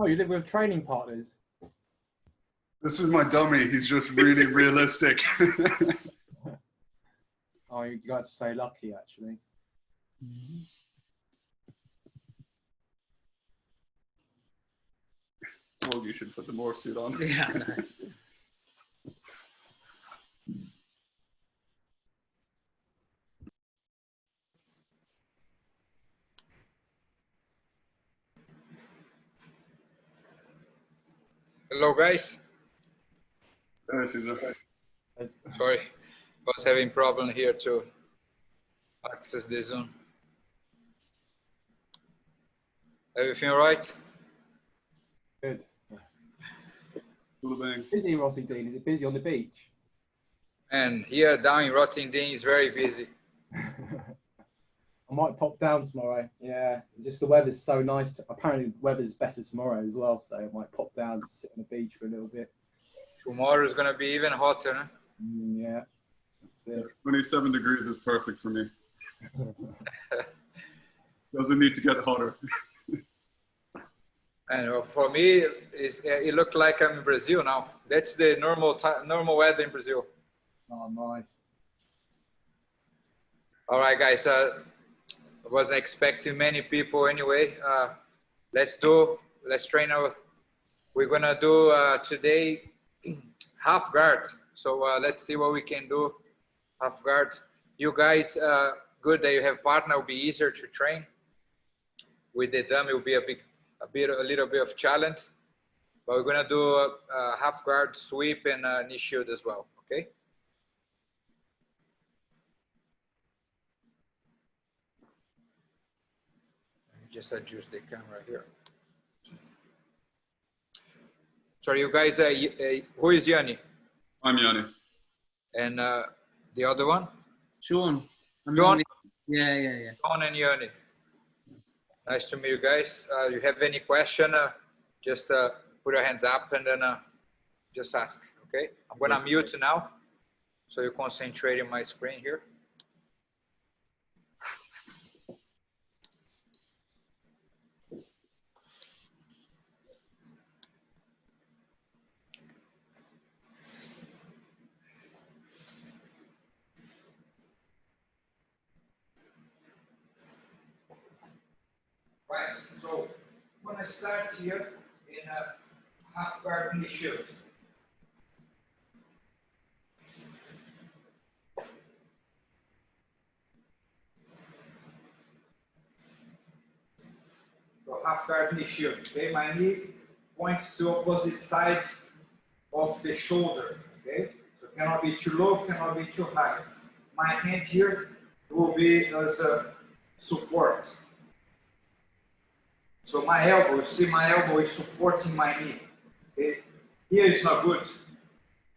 Oh, you live with training partners? This is my dummy. He's just really realistic. Oh, you guys are so lucky, actually. Well, you should put the morph suit on. Yeah. No. Hello, guys. Hey, Cesar. Sorry, was having problem here to access the Zoom. Everything all right? Good. Bang. Busy, Rossi Dean. Is it busy on the beach? And here down in Rotterdam is very busy. I might pop down tomorrow. Yeah, it's just the weather's so nice. Apparently, the weather's better tomorrow as well, so I might pop down to sit on the beach for a little bit. Tomorrow is gonna be even hotter, huh? Yeah, that's it. 27 degrees is perfect for me. Doesn't need to get hotter. And for me, it looked like I'm in Brazil now. That's the normal weather in Brazil. Oh, nice. All right, guys. I wasn't expecting many people anyway. Let's train our. We're gonna do today half guard. So let's see what we can do. Half guard. You guys, good that you have partner. Will be easier to train. With the dummy, will be a little bit of challenge. But we're gonna do a half guard, sweep, and knee shield as well. Okay. Just adjust the camera here. Sorry, you guys, who is Yanni? I'm Yanni. And the other one? Sean. Sean? Yeah. Sean and Yanni. Nice to meet you guys. You have any question, just put your hands up and then just ask, okay? I'm gonna mute now, so you concentrate on my screen here. Right, so I'm gonna start here in a half guard knee shield. So half guard knee shield, okay? My knee points to opposite side of the shoulder, okay? So cannot be too low, cannot be too high. My hand here will be as a support. So my elbow, you see my elbow is supporting my knee. Okay? Here is not good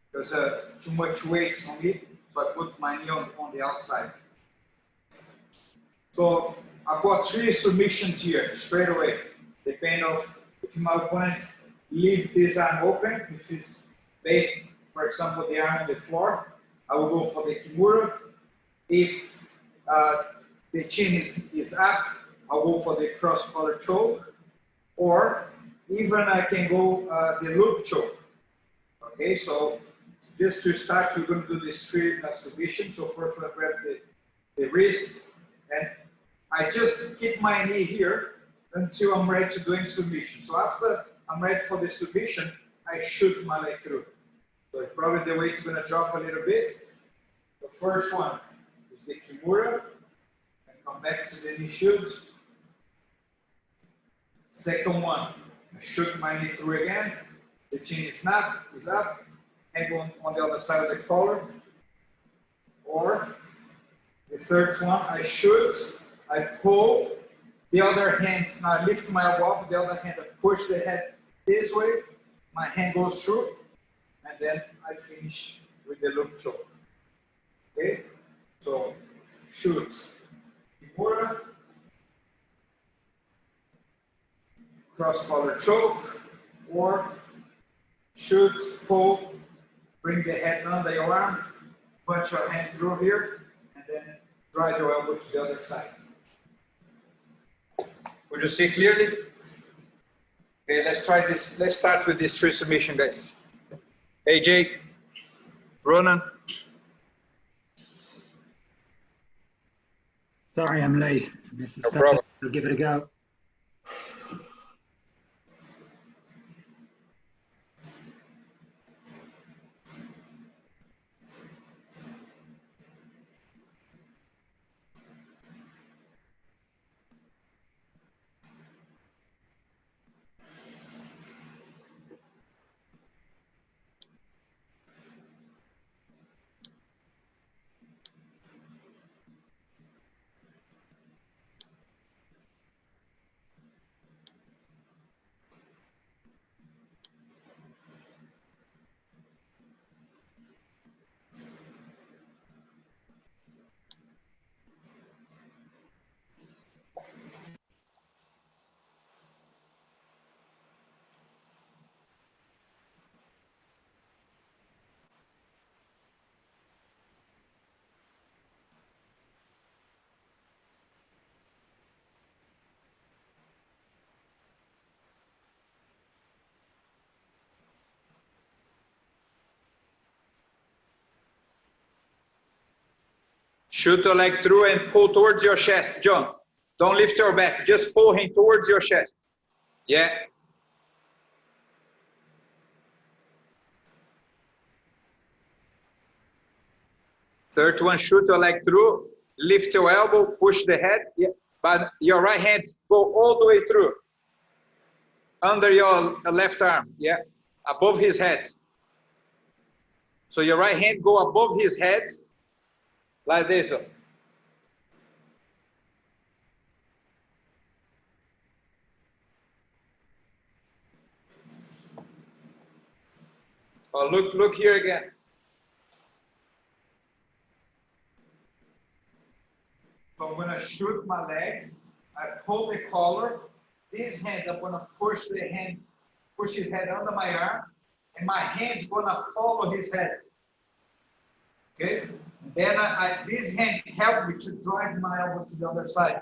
because too much weight on me, so I put my knee on the outside. So I've got 3 submissions here straight away. Depending on if my opponent leave this arm open, if he's based, for example, the arm on the floor, I will go for the kimura. If the chin is up, I'll go for the cross collar choke, or even I can go the loop choke. Okay, so just to start, we're going to do this 3 submissions. So first, I grab the wrist, and I just keep my knee here until I'm ready to do in submission. So after I'm ready for the submission, I shoot my leg through. So probably the weight's going to drop a little bit. The first one is the kimura, and come back to the knee shield. Second one, I shoot my knee through again. The chin is up, hang on the other side of the collar. Or the third one, I shoot, I pull, the other hand, now I lift my elbow up, the other hand I push the head this way, my hand goes through, and then I finish with the loop choke. Okay? So shoot, kimura, cross collar choke, or shoot, pull, bring the head under your arm, punch your hand through here, and then drive your elbow to the other side. Would you see clearly? Okay, let's try this. Let's start with this tree submission, guys. Hey, Jake, Ronan. Sorry, I'm late. Missed the No start. problem. I'll give it a go. Shoot the leg through and pull towards your chest, John. Don't lift your back. Just pull him towards your chest. Yeah. Third one, shoot your leg through. Lift your elbow, push the head. Yeah. But your right hand go all the way through. Under your left arm. Yeah. Above his head. So your right hand go above his head. Like this. Oh, look here again. So I'm gonna shoot my leg. I pull the collar. This hand, I'm gonna push his head under my arm, and my hand's gonna follow his head. Okay? And then this hand help me to drive my elbow to the other side.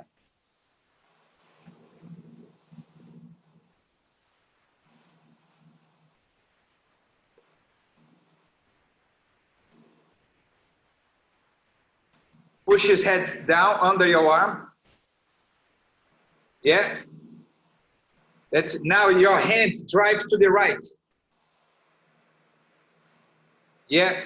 Push his head down under your arm. Yeah. That's now your hand drive to the right. Yeah.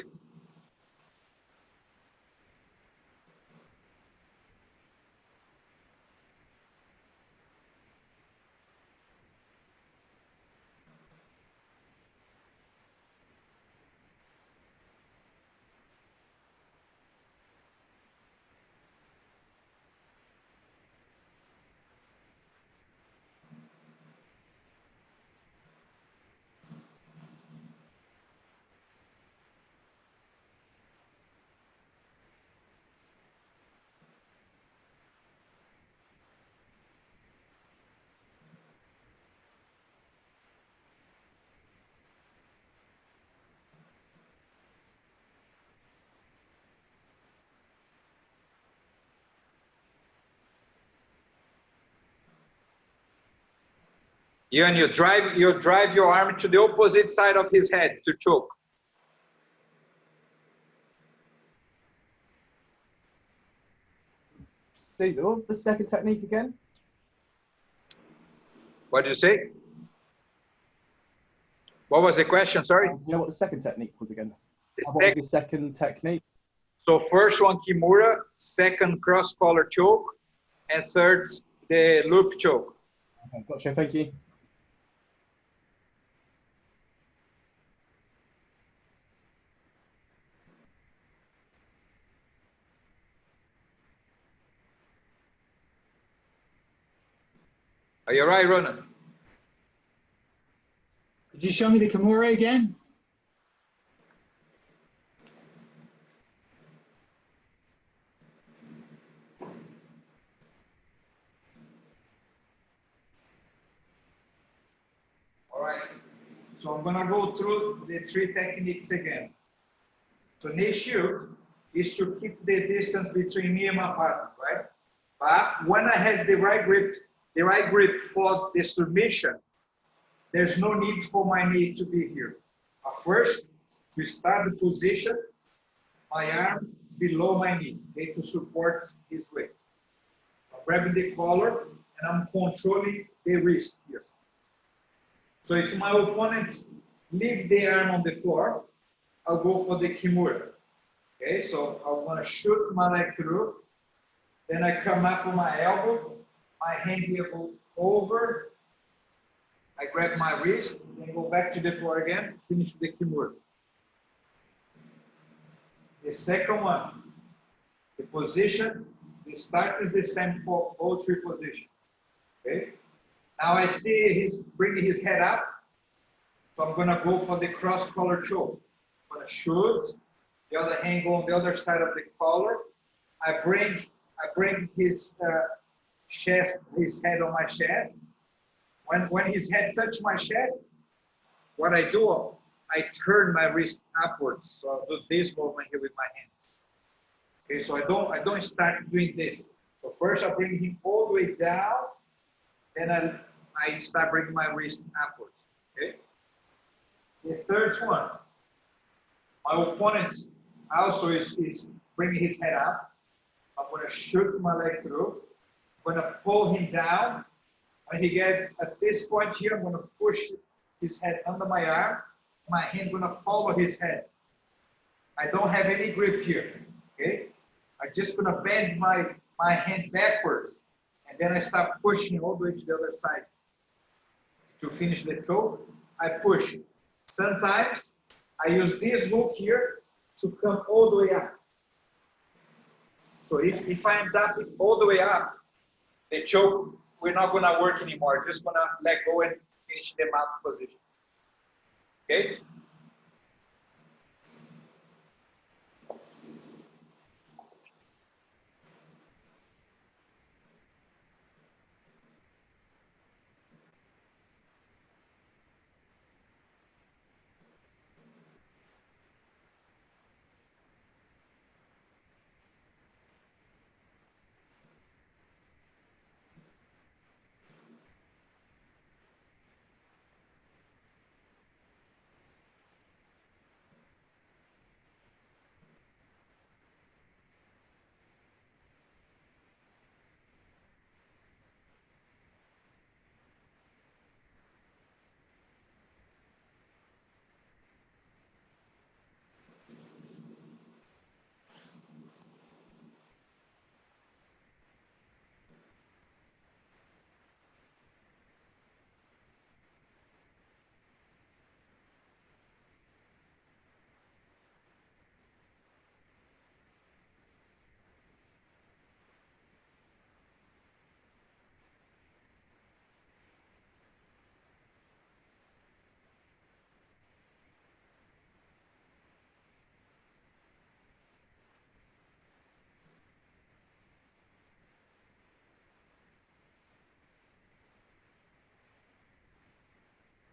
You drive your arm to the opposite side of his head to choke. Cesar, what was the second technique again? What did you say? What was the question? Sorry. Do you know what the second technique was again? The What was the second technique? So first one, Kimura, second cross collar choke, and third, the loop choke. Okay, gotcha, thank you. Are you right, Ronan? Could you show me the Kimura again? All right. So I'm gonna go through the three techniques again. So knee shoot is to keep the distance between me and my partner, right? But when I have the right grip for the submission, there's no need for my knee to be here. First, to start the position, my arm below my knee, okay, to support his weight. I'm grabbing the collar and I'm controlling the wrist here. So if my opponent leave the arm on the floor, I'll go for the kimura. Okay, so I'm gonna shoot my leg through, then I come up on my elbow, my hand here go over, I grab my wrist, then go back to the floor again, finish the kimura. The second one, the position, the start is the same for all three positions. Okay. Now I see he's bringing his head up, so I'm gonna go for the cross collar choke. I'm gonna shoot, the other hand go on the other side of the collar. I bring his chest, his head on my chest. When his head touches my chest, what I do, I turn my wrist upwards. So I'll do this movement here with my hands. Okay, so I don't start doing this. So first I bring him all the way down, then I start bringing my wrist upwards. Okay. The third one, my opponent also is bringing his head up. I'm going to shoot my leg through. I'm going to pull him down. When he gets at this point here, I'm going to push his head under my arm. My hand going to follow his head. I don't have any grip here. Okay, I'm just going to bend my hand backwards, and then I start pushing all the way to the other side. To finish the choke, I push. Sometimes I use this hook here to come all the way up. So if I end up all the way up, the choke, we're not going to work anymore. Just going to let go and finish the mount position. Okay?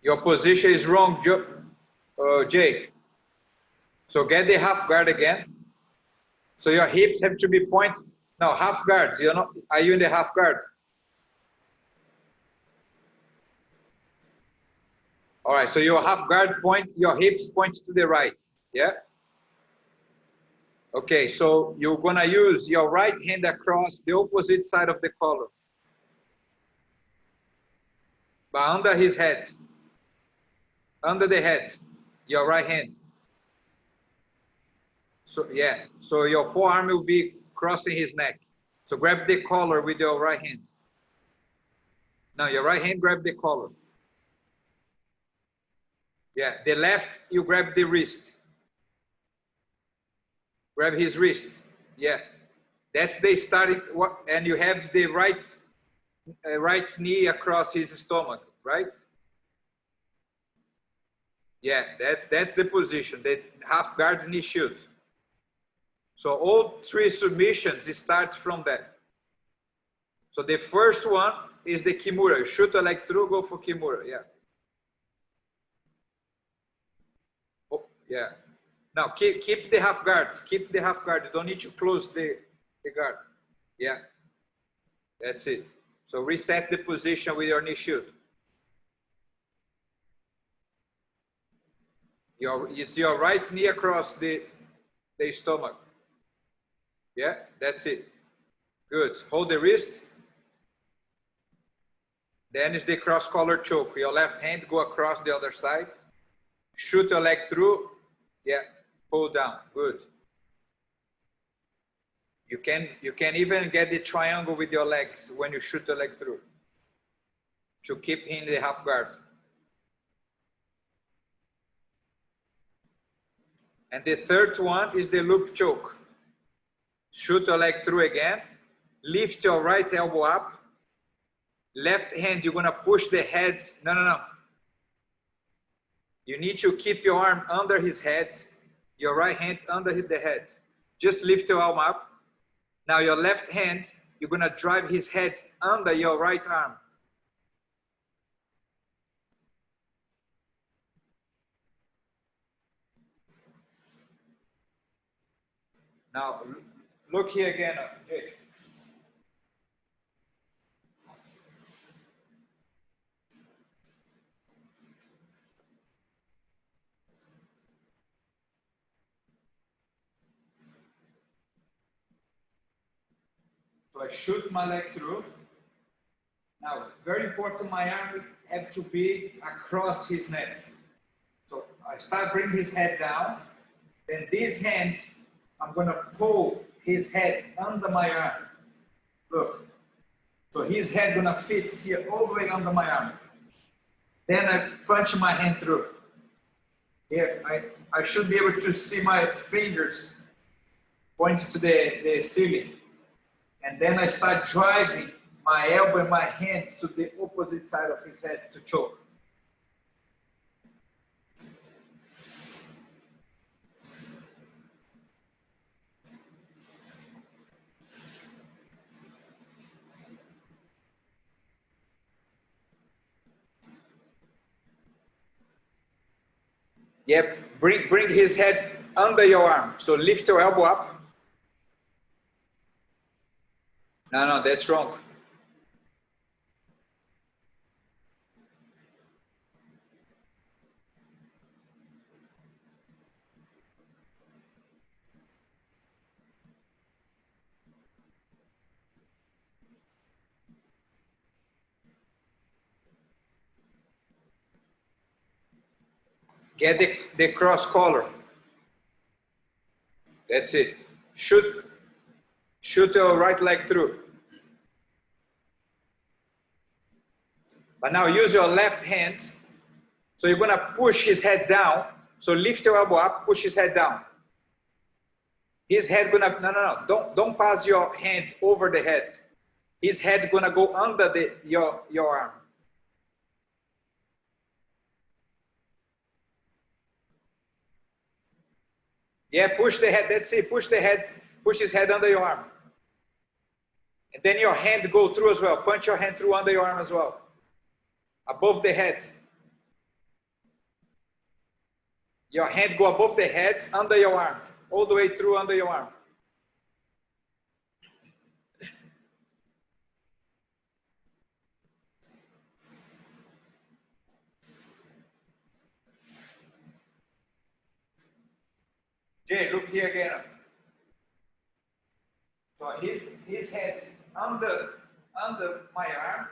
Your position is wrong, Jay. So get the half guard again. So your hips have to be pointed. No, half guard. You're not. Are you in the half guard? All right. So your half guard point. Your hips point to the right. Yeah. Okay. So you're gonna use your right hand across the opposite side of the collar, but under his head. Under the head, your right hand. So yeah, so your forearm will be crossing his neck. So grab the collar with your right hand. Now your right hand grab the collar. Yeah, the left you grab the wrist. Grab his wrist. Yeah, that's the starting. And you have the right knee across his stomach, right? Yeah, that's the position. The half guard knee shoot. So all three submissions start from that. So the first one is the kimura. Shoot a leg through, go for kimura. Yeah. Oh, yeah. Now keep the half guard. Keep the half guard. You don't need to close the guard. Yeah. That's it. So reset the position with your knee shoot. It's your right knee across the stomach. Yeah, that's it. Good. Hold the wrist. Then is the cross collar choke. Your left hand go across the other side. Shoot your leg through. Yeah, pull down. Good. You can even get the triangle with your legs when you shoot the leg through to keep in the half guard. And the third one is the loop choke. Shoot your leg through again. Lift your right elbow up. Left hand, you're gonna push the head. No. You need to keep your arm under his head. Your right hand under the head. Just lift your arm up. Now your left hand, you're gonna drive his head under your right arm. Now, look here again, Jake. So I shoot my leg through. Now, very important, my arm have to be across his neck. So I start bringing his head down. Then this hand, I'm gonna pull his head under my arm. Look. So his head gonna fit here all the way under my arm. Then I punch my hand through. Here, I should be able to see my fingers pointing to the ceiling. And then I start driving my elbow and my hand to the opposite side of his head to choke. Yep, bring his head under your arm. So lift your elbow up. No, that's wrong. Get the cross collar. That's it. Shoot your right leg through. But now use your left hand. So you're gonna push his head down. So lift your elbow up, push his head down. His head gonna, no. Don't pass your hand over the head. His head gonna go under your arm. Yeah, push the head, that's it, push the head, push his head under your arm. And then your hand go through as well, punch your hand through under your arm as well. Above the head. Your hand go above the head, under your arm, all the way through under your arm. Jay, look here again. So his head under my arm,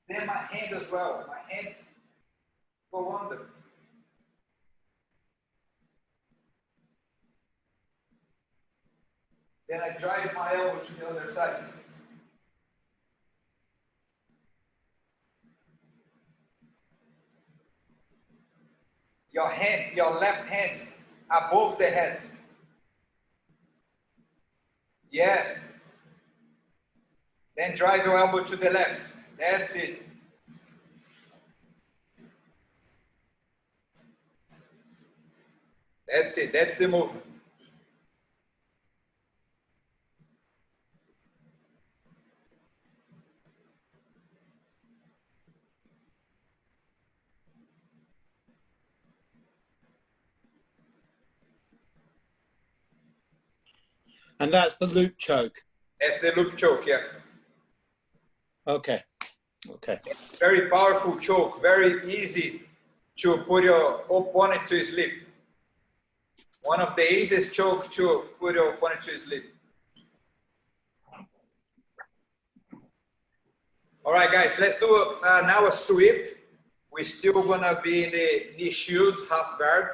then my hand as well. My hand go under. Then I drive my elbow to the other side. Your left hand above the head. Yes. Then drive your elbow to the left. That's it. That's it. That's the movement. And that's the loop choke. That's the loop choke, yeah. Okay. Very powerful choke, very easy to put your opponent to sleep. One of the easiest choke to put your opponent to sleep. All right, guys, let's do now a sweep. We're still gonna be in the knee shield, half guard.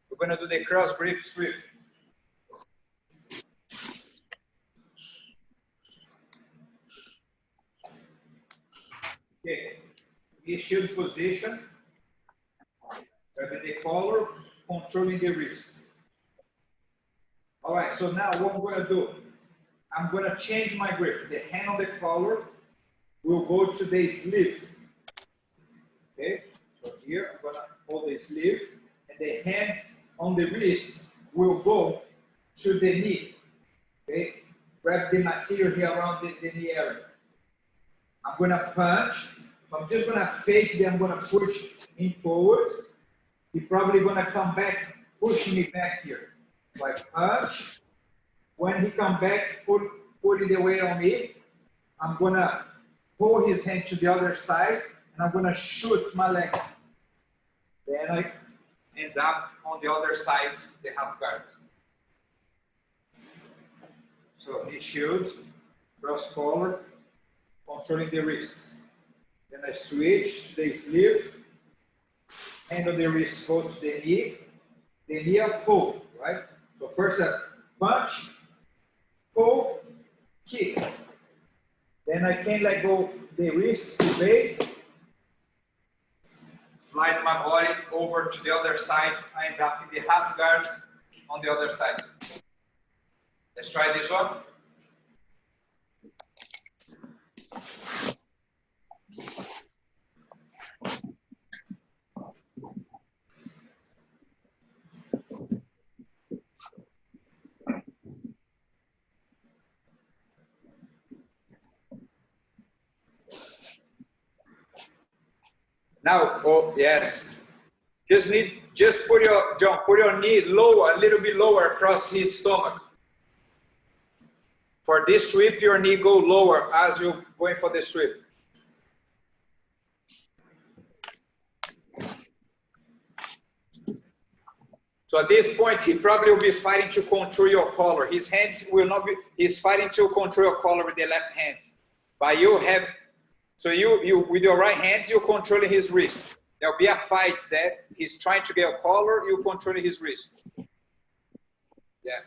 We're gonna do the cross grip sweep. Okay, knee shield position. Grabbing the collar, controlling the wrist. All right, so now what I'm gonna do, I'm gonna change my grip. The hand on the collar will go to the sleeve. Okay, so here I'm gonna hold the sleeve, and the hand on the wrist will go to the knee. Okay, grab the material here around the knee area. I'm gonna punch. I'm just gonna fake that I'm gonna push him forward. He's probably gonna come back, pushing me back here. Like punch. When he come back, putting the weight on me, I'm gonna pull his hand to the other side, and I'm gonna shoot my leg. Then I end up on the other side, the half guard. So he shoots, cross collar, controlling the wrist. Then I switch to the sleeve, hand on the wrist, go to the knee I pull, right? So first I punch, pull, kick. Then I can let go the wrist to base, slide my body over to the other side. I end up in the half guard on the other side. Let's try this one. Now, oh yes, just put your knee low, a little bit lower across his stomach. For this sweep, your knee go lower as you're going for the sweep. So at this point, he probably will be fighting to control your collar. His hands will not be, he's fighting to control your collar with the left hand. But you have, so you with your right hand, you're controlling his wrist. There'll be a fight that he's trying to get a collar, you're controlling his wrist. Yeah.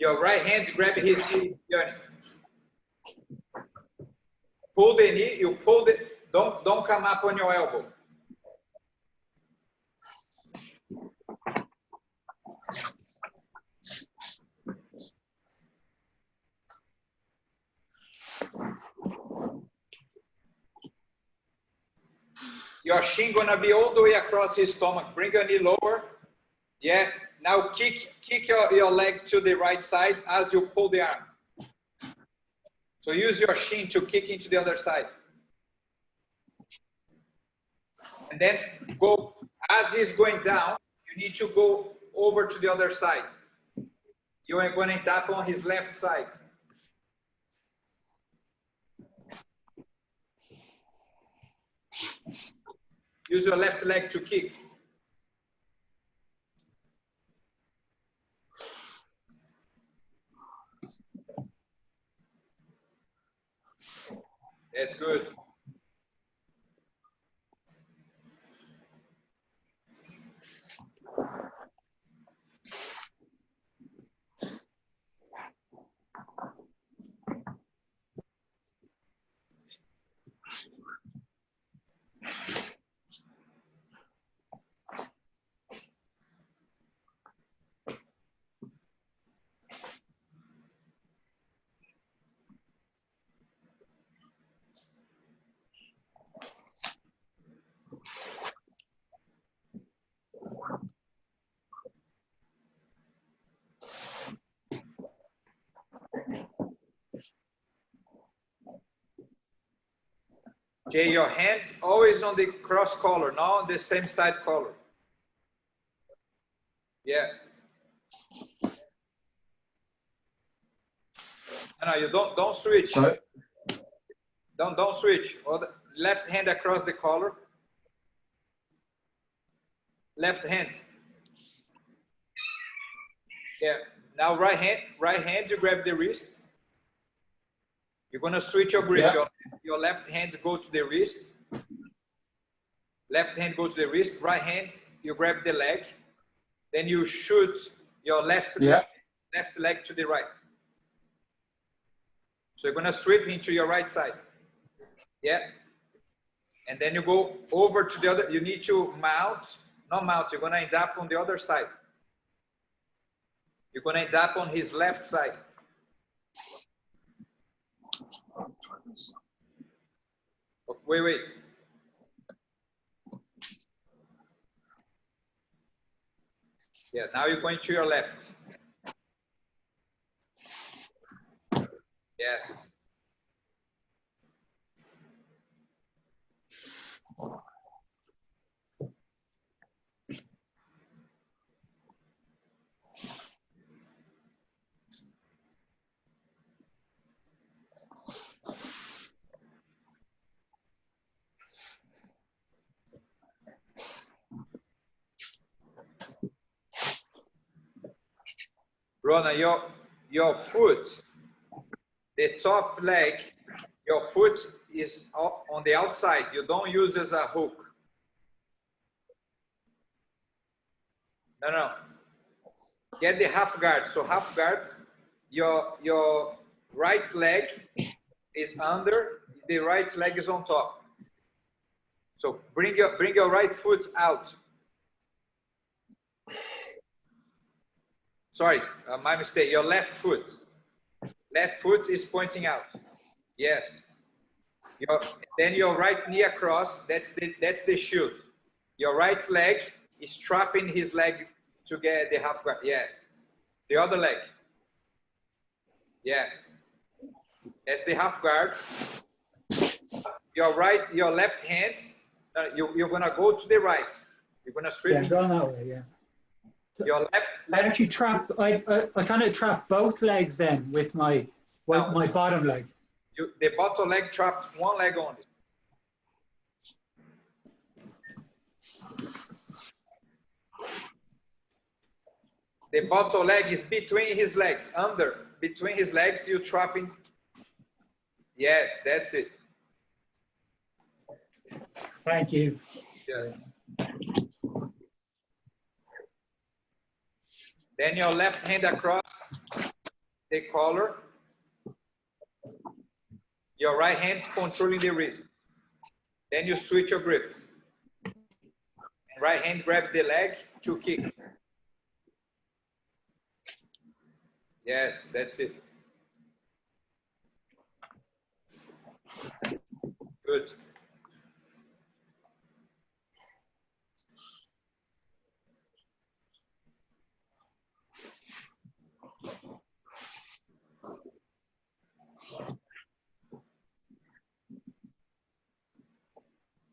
Your right hand grab his knee, Johnny. Pull the knee, you pull the, don't come up on your elbow. Your shin gonna be all the way across his stomach. Bring your knee lower. Yeah. Now kick your leg to the right side as you pull the arm. So use your shin to kick into the other side. And then go, as he's going down, you need to go over to the other side. You are going to tap on his left side. Use your left leg to kick. That's good. Okay, your hands always on the cross collar, not on the same side collar. Yeah. No, you don't switch. So, Don't switch. Or the left hand across the collar. Left hand. Yeah. Now right hand you grab the wrist. You're gonna switch your grip. Yeah. Your left hand go to the wrist. Left hand go to the wrist. Right hand you grab the leg. Then you shoot your left leg to the right. So you're gonna sweep into your right side. Yeah. And then you go over to the other. You need to mount. Not mount. You're gonna end up on the other side. You're gonna end up on his left side. Wait. Yeah, now you're going to your left. Yes. Rona, your foot, the top leg, your foot is on the outside. You don't use as a hook. No. Get the half guard. So half guard, your right leg is under, the right leg is on top. So bring your right foot out. Sorry, my mistake. Your left foot. Left foot is pointing out. Yes. Then your right knee across. That's the shield. Your right leg is trapping his leg to get the half guard. Yes. The other leg. Yeah. That's the half guard. Your left hand. You're gonna go to the right. You're gonna switch. Yeah, going that way, yeah. Your left. I actually trap, I kind of trap both legs then with my bottom leg. The bottom leg trap one leg only. The bottom leg is between his legs, between his legs, you trapping. Yes, that's it. Thank you. Yes. Then your left hand across the collar. Your right hand controlling the wrist. Then you switch your grip. Right hand grab the leg to kick. Yes, that's it. Good.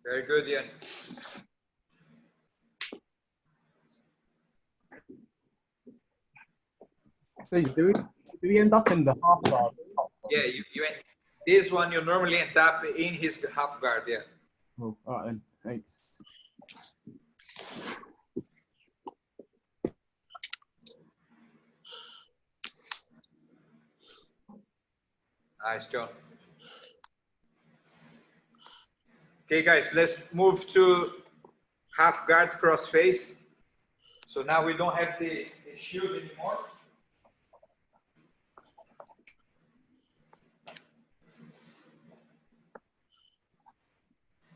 Very good, Ian. So do we end up in the half guard? Yeah, this one you normally end up in his half guard, yeah. Oh, all right then. Thanks. Nice, John. Okay, guys, let's move to half guard cross face. So now we don't have the shield anymore.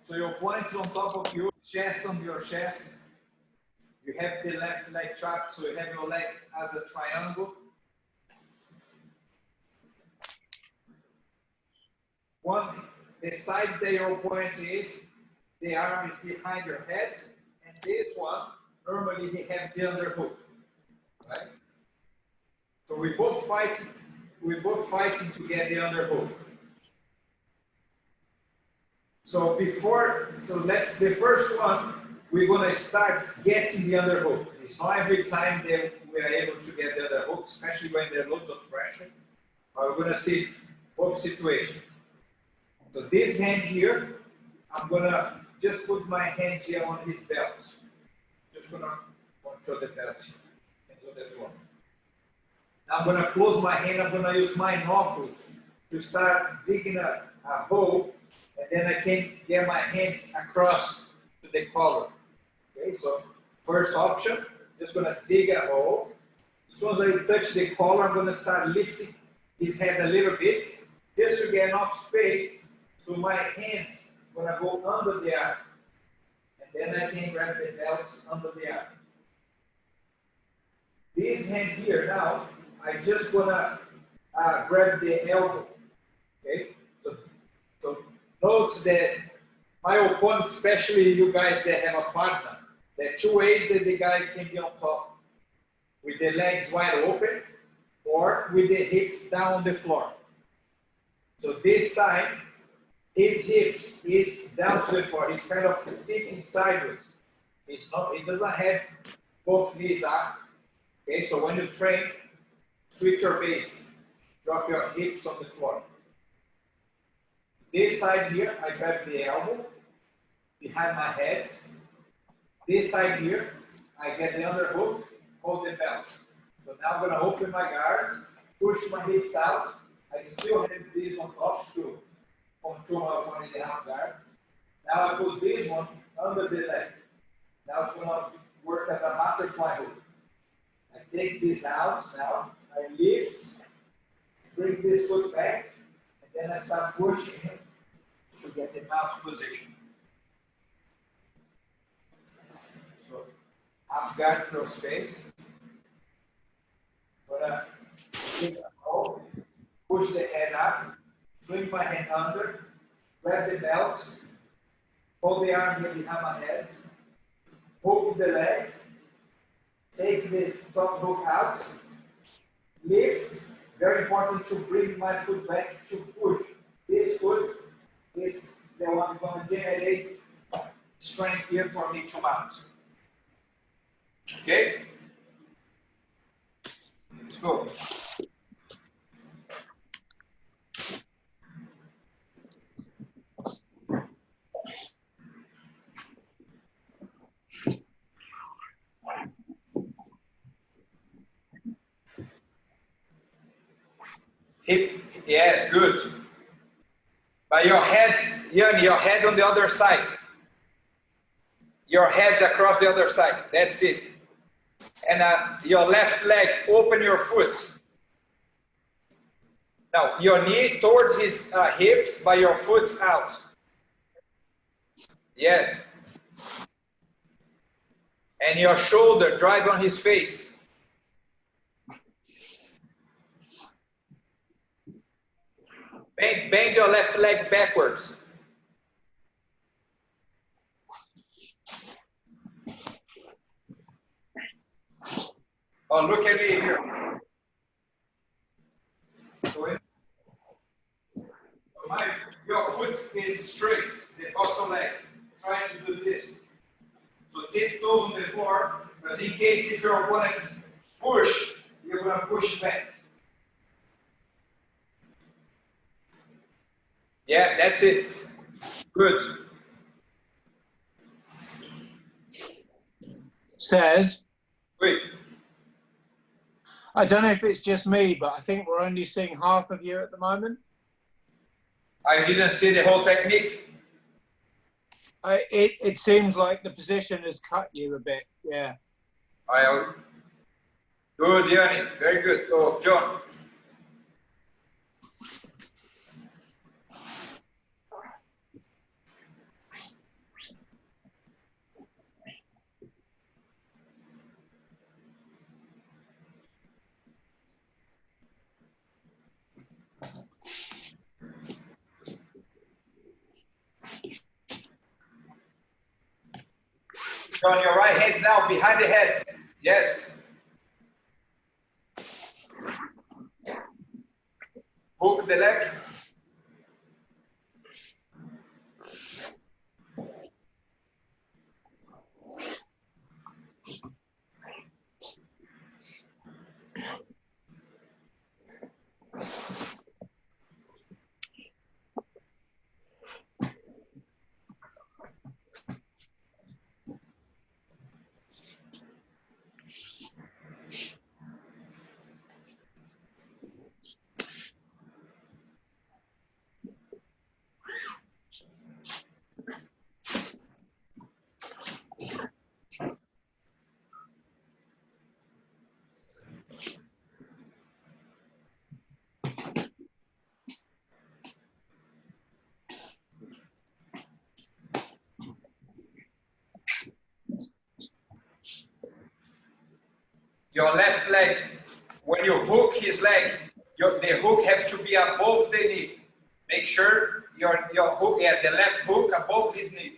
So your opponent is on top of you, chest on your chest. You have the left leg trapped, so you have your leg as a triangle. The side that your opponent is, the arm is behind your head, and this one, normally they have the underhook, right? So we both fighting to get the underhook. So the first one, we're gonna start getting the underhook. It's not every time that we're able to get the underhook, especially when there's loads of pressure. But we're gonna see both situations. So this hand here, I'm gonna just put my hand here on his belt. Just gonna control the belt into the floor. Now I'm gonna close my hand, I'm gonna use my knuckles to start digging a hole, and then I can get my hands across to the collar. Okay, so first option, just gonna dig a hole. As soon as I touch the collar, I'm gonna start lifting his head a little bit, just to get enough space, so my hands gonna go under the arm. And then I can grab the belt under the arm. This hand here now, I just gonna grab the elbow. Okay, so note that my opponent, especially you guys that have a partner, there are two ways that the guy can be on top: with the legs wide open, or with the hips down on the floor. So this time, his hips is down to the floor. He's kind of sitting sideways. It's not. He doesn't have both knees up. Okay, so when you train, switch your base. Drop your hips on the floor. This side here, I grab the elbow behind my head. This side here, I get the underhook, hold the belt. So now I'm gonna open my guards, push my hips out. I still have this on top to control my 1.5 guard. Now I put this one under the leg. Now it's gonna work as a butterfly hook. I take this out now, I lift, bring this foot back, and then I start pushing him to get the mouth position. So, half guard cross face. Gonna take a hold, push the head up, swing my hand under, grab the belt, hold the arm here behind my head, hook the leg, take the top hook out, lift. Very important to bring my foot back to push. This foot is the one going to generate strength here for me to mount. Okay? So, hip, yes, good. But your head, Yanni, your head on the other side. Your head across the other side. That's it. And your left leg, open your foot. Now, your knee towards his hips, but your foot out. Yes. And your shoulder, drive on his face. Bend your left leg backwards. Oh, look at me here. Your foot is straight, the bottom leg. Try to do this. So tiptoes on the floor, because in case if your opponent push, you're going to push back. Yeah, that's it. Good. Says, Wait. I don't know if it's just me, but I think we're only seeing half of you at the moment. I didn't see the whole technique. It seems like the position has cut you a bit. Yeah. Good, Yanni. Very good. Oh, John. John, your right hand now behind the head. Yes. Hook the leg. Your left leg, when you hook his leg, the hook has to be above the knee. Make sure your hook, yeah, the left hook above his knee.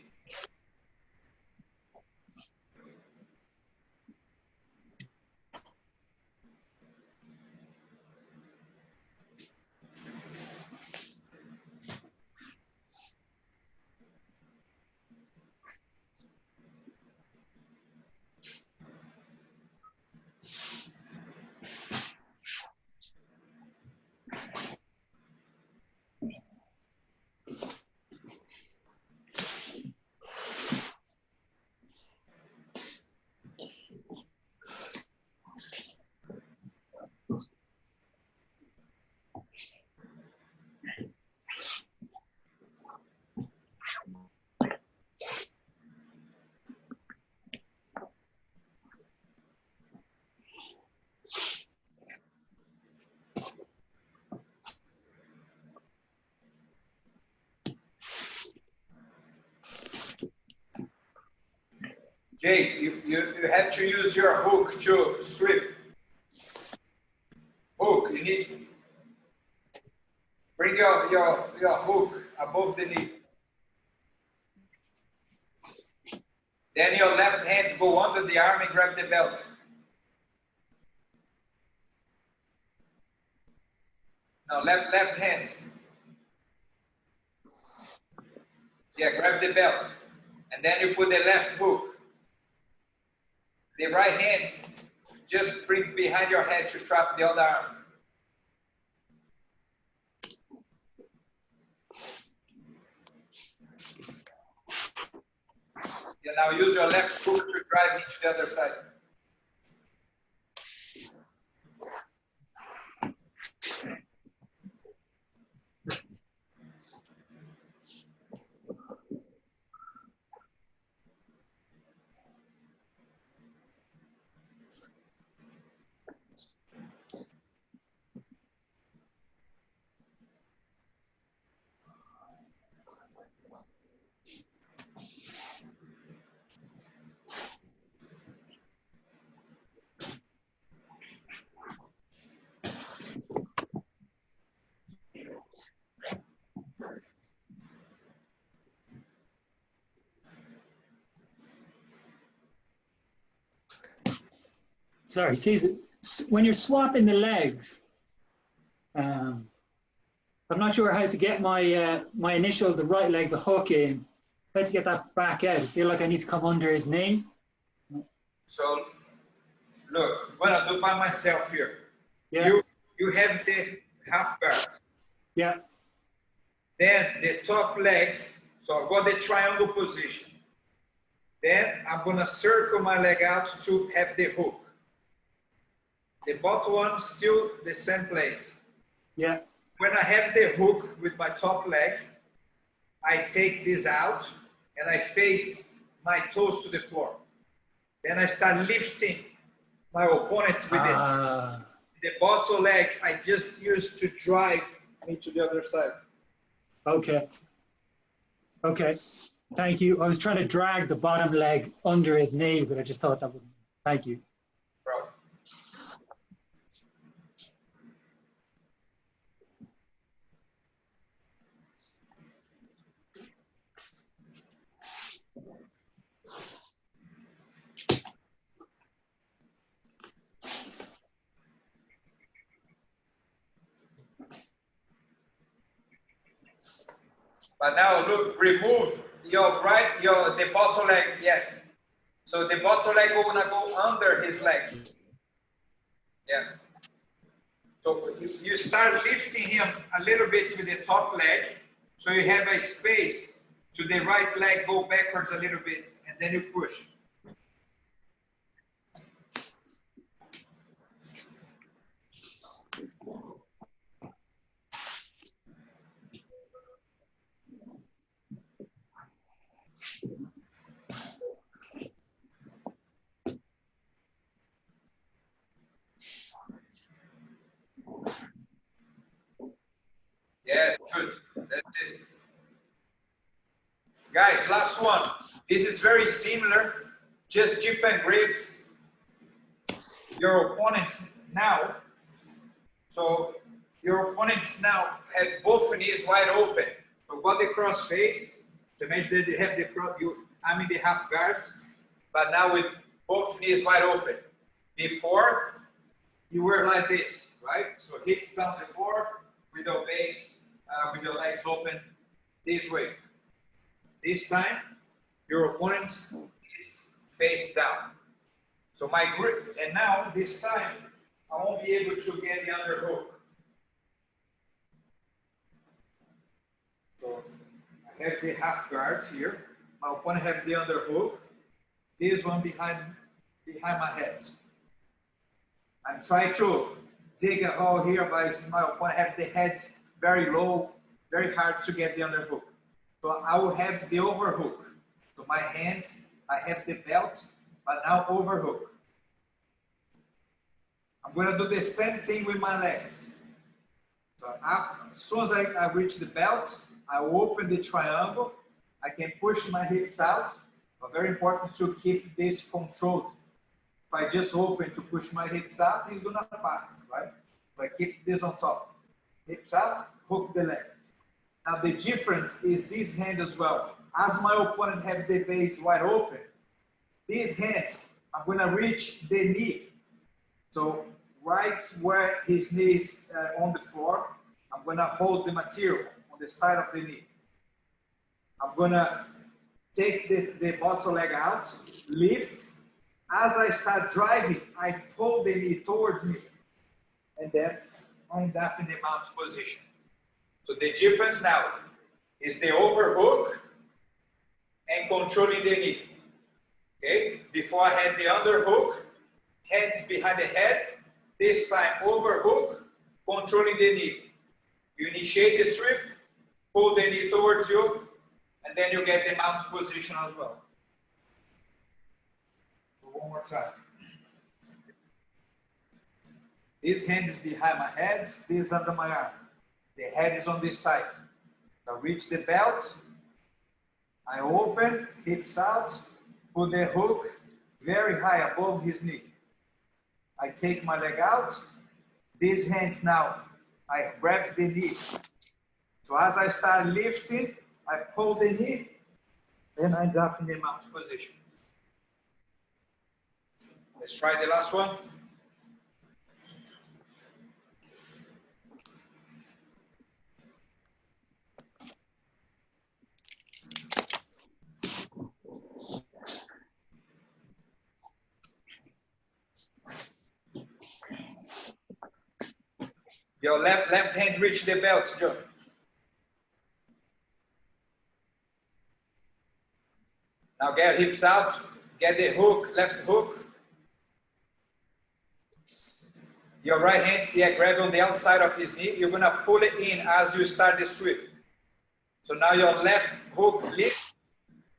Jay, you have to use your hook to strip. Hook, you need bring your hook above the knee. Then your left hand go under the arm and grab the belt. Now left hand. Yeah, grab the belt. And then you put the left hook. The right hand, just bring behind your head to trap the other arm. Yeah, now use your left hook to drive into the other side. Sorry, Cesar, when you're swapping the legs, I'm not sure how to get my my initial, the right leg, the hook in, how to get that back out. I feel like I need to come under his knee. So, look, I'm gonna do by myself here. Yeah. You have the half guard. Yeah. Then the top leg, so I've got the triangle position. Then I'm gonna circle my leg out to have the hook. The bottom one still the same place. Yeah. When I have the hook with my top leg, I take this out and I face my toes to the floor. Then I start lifting my opponent with the bottom leg. I just use to drive me to the other side. Okay. Okay. Thank you. I was trying to drag the bottom leg under his knee, but I just thought that would. Thank you. Bro. But now look, remove the bottom leg, yeah. So the bottom leg gonna go under his leg. Yeah. So you start lifting him a little bit with the top leg, so you have a space to the right leg go backwards a little bit, and then you push. Yes, good. That's it. Guys, last one. This is very similar, just different grips. your opponents now, so your opponents now have both knees wide open. So got the cross face, to make that they have the cross, I'm in the half guards, but now with both knees wide open. Before, you were like this, right? So hips down the floor, with your base, with your legs open, this way. This time, your opponent is face down. So my grip, and now this time, I won't be able to get the underhook. So I have the half guard here. My opponent have the underhook. This one behind my head. I'm trying to dig a hole here, but my opponent have the head very low, very hard to get the underhook. So I will have the overhook. So my hands, I have the belt, but now overhook. I'm going to do the same thing with my legs. So as soon as I reach the belt, I open the triangle. I can push my hips out, but very important to keep this controlled. If I just open to push my hips out, it's going to pass, right? So I keep this on top. Hips out, hook the leg. Now the difference is this hand as well. As my opponent have the base wide open, this hand, I'm going to reach the knee. So right where his knee is on the floor, I'm going to hold the material on the side of the knee. I'm going to take the bottom leg out, lift. As I start driving, I pull the knee towards me, and then I end up in the mount position. So the difference now is the overhook and controlling the knee. Okay? Before I had the underhook, hands behind the head. This time overhook, controlling the knee. You initiate the strip, pull the knee towards you, and then you get the mount position as well. So one more time. This hand is behind my head, this is under my arm. The head is on this side. I reach the belt, I open, hips out, put the hook very high above his knee. I take my leg out. This hand now, I grab the knee. So as I start lifting, I pull the knee, then I end up in the mount position. Let's try the last one. Your left hand reach the belt, Joe. Now get hips out, get the hook, left hook. Your right hand, grab on the outside of his knee. You're gonna pull it in as you start the sweep. So now your left hook lift,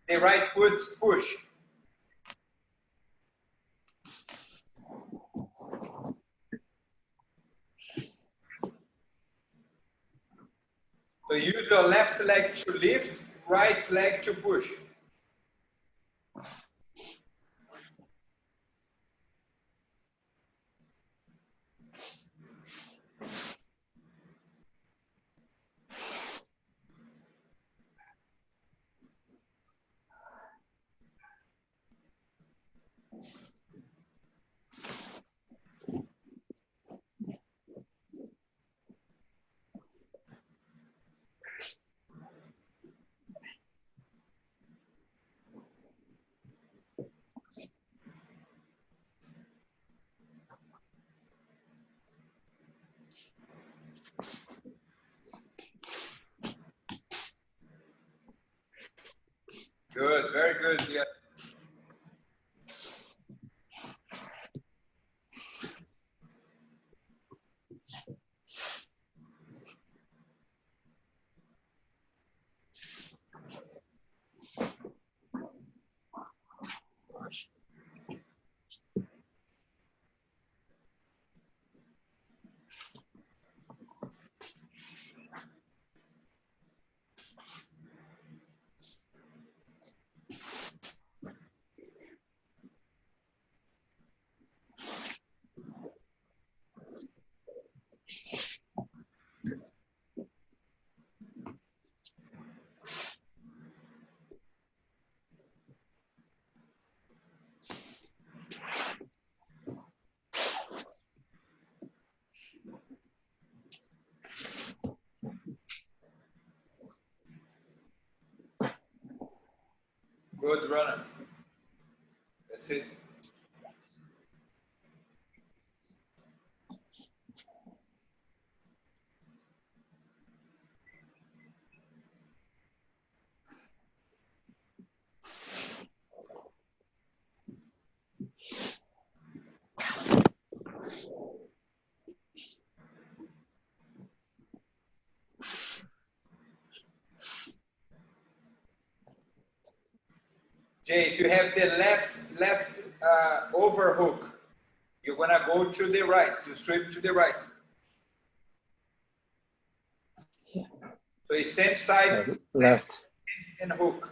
the right foot push. So use your left leg to lift, right leg to push. Good runner. That's it. Jay, if you have the left overhook, you're gonna go to the right. You sweep to the right. So it's same side, Left. and hook.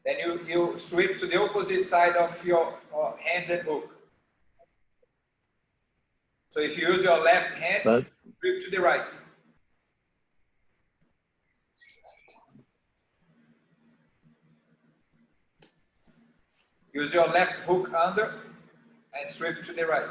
Then you sweep to the opposite side of your hand and hook. So if you use your left hand, sweep to the right. Use your left hook under and sweep to the right.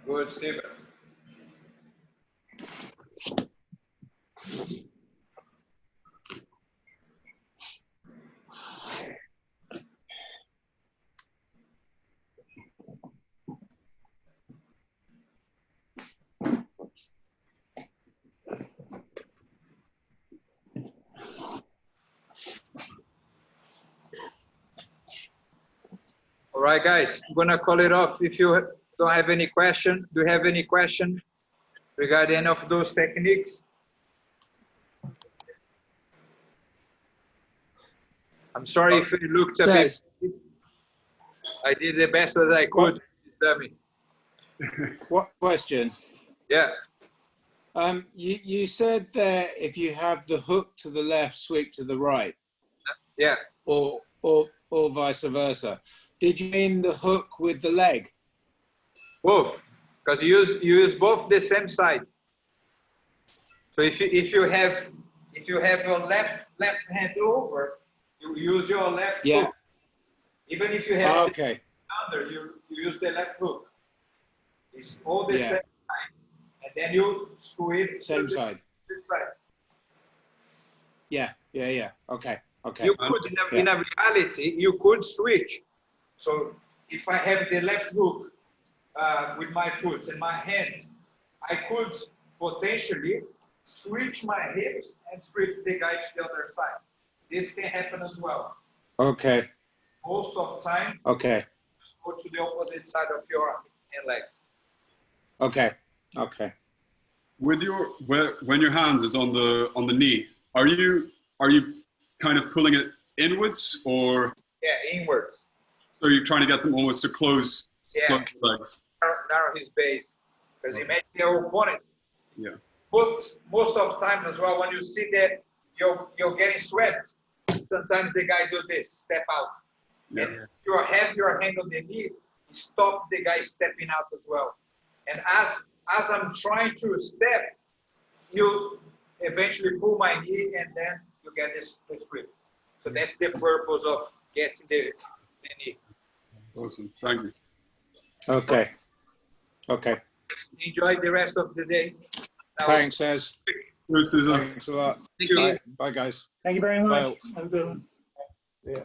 Good, Steven. All right, guys, I'm gonna call it off. If you don't have any question, do you have any question regarding any of those techniques? I'm sorry if it looked a bit. I did the best that I could. Dummy. What question? Yeah. You said that if you have the hook to the left, sweep to the right, Yeah. or vice versa. Did you mean the hook with the leg? Both, because you use both the same side. So if you have your left hand over, you use your left hook. Even if you have the under, you use the left hook. It's all the same side, and then you sweep Same side. side. Yeah. Okay. You could, in a reality, you could switch. So if I have the left hook with my foot and my hands, I could potentially switch my hips and sweep the guy to the other side. This can happen as well. Okay. Most of the time, okay. Go to the opposite side of your arm and legs. Okay. Okay. With when your hand is on the knee, are you kind of pulling it inwards or? Yeah, inwards. So you're trying to get them almost to close Yeah. legs. Narrow his base, because he makes your opponent. Yeah. But most of the time as well, when you see that you're getting swept, sometimes the guy do this, step out. Yeah. And you have your hand on the knee, stop the guy stepping out as well. And as I'm trying to step, you eventually pull my knee, and then you get this grip. So that's the purpose of getting the knee. Awesome. Thank you. Okay. Okay. Enjoy the rest of the day. Now, Thanks, Cesar. Cesar. Thanks a lot. Thank you. Bye, guys. Thank you very much. Bye. Have a good one. Yeah.